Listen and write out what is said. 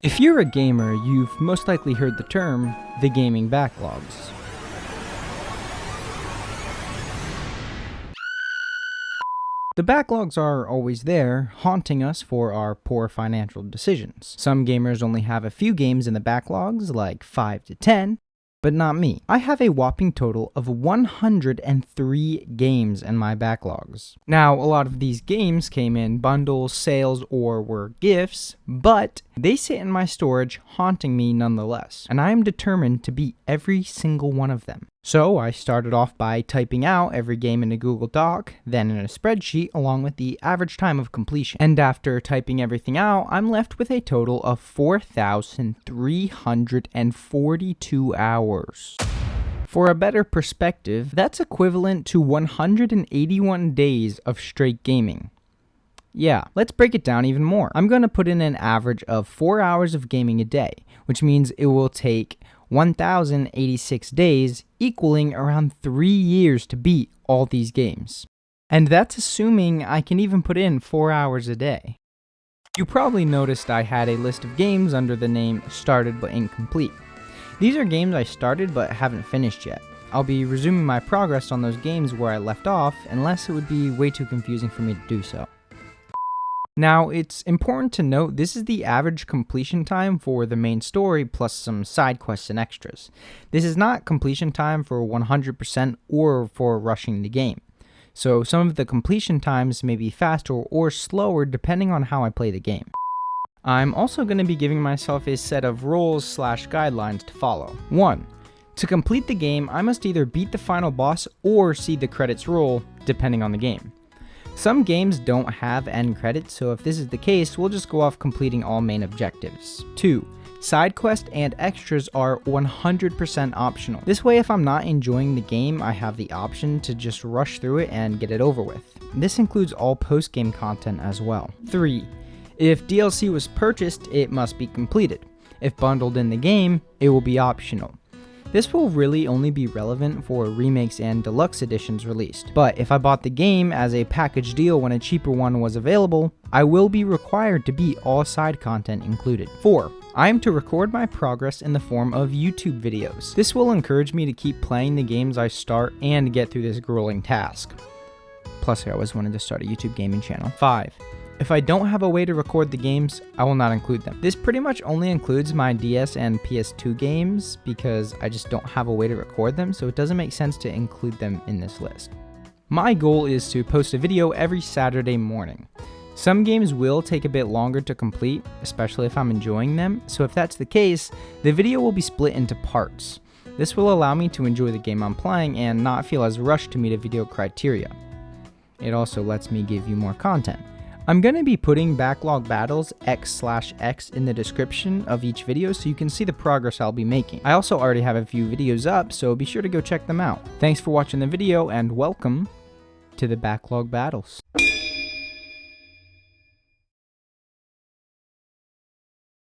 If you're a gamer, you've most likely heard the term, the gaming backlogs. The backlogs are always there, haunting us for our poor financial decisions. Some gamers only have a few games in the backlogs, like 5 to 10, but not me. I have a whopping total of 103 games in my backlogs. Now, a lot of these games came in bundles, sales, or were gifts, but they sit in my storage, haunting me nonetheless, and I am determined to beat every single one of them. So I started off by typing out every game in a Google Doc, then in a spreadsheet along with the average time of completion. And after typing everything out, I'm left with a total of 4,342 hours. For a better perspective, that's equivalent to 181 days of straight gaming. Yeah, let's break it down even more. I'm going to put in an average of 4 hours of gaming a day, which means it will take 1,086 days, equaling around 3 years to beat all these games. And that's assuming I can even put in 4 hours a day. You probably noticed I had a list of games under the name Started But Incomplete. These are games I started but haven't finished yet. I'll be resuming my progress on those games where I left off, unless it would be way too confusing for me to do so. Now, it's important to note this is the average completion time for the main story plus some side quests and extras. This is not completion time for 100% or for rushing the game. So some of the completion times may be faster or slower depending on how I play the game. I'm also going to be giving myself a set of rules/guidelines to follow. 1. To complete the game, I must either beat the final boss or see the credits roll, depending on the game. Some games don't have end credits, so if this is the case, we'll just go off completing all main objectives. 2. Side quests and extras are 100% optional. This way, if I'm not enjoying the game, I have the option to just rush through it and get it over with. This includes all post-game content as well. 3. If DLC was purchased, it must be completed. If bundled in the game, it will be optional. This will really only be relevant for remakes and deluxe editions released, but if I bought the game as a package deal when a cheaper one was available, I will be required to beat all side content included. 4. I am to record my progress in the form of YouTube videos. This will encourage me to keep playing the games I start and get through this grueling task. Plus, I always wanted to start a YouTube gaming channel. 5. If I don't have a way to record the games, I will not include them. This pretty much only includes my DS and PS2 games because I just don't have a way to record them, so it doesn't make sense to include them in this list. My goal is to post a video every Saturday morning. Some games will take a bit longer to complete, especially if I'm enjoying them, so if that's the case, the video will be split into parts. This will allow me to enjoy the game I'm playing and not feel as rushed to meet a video criteria. It also lets me give you more content. I'm going to be putting backlog battles X/X in the description of each video so you can see the progress I'll be making. I also already have a few videos up, so be sure to go check them out. Thanks for watching the video and welcome to the backlog battles.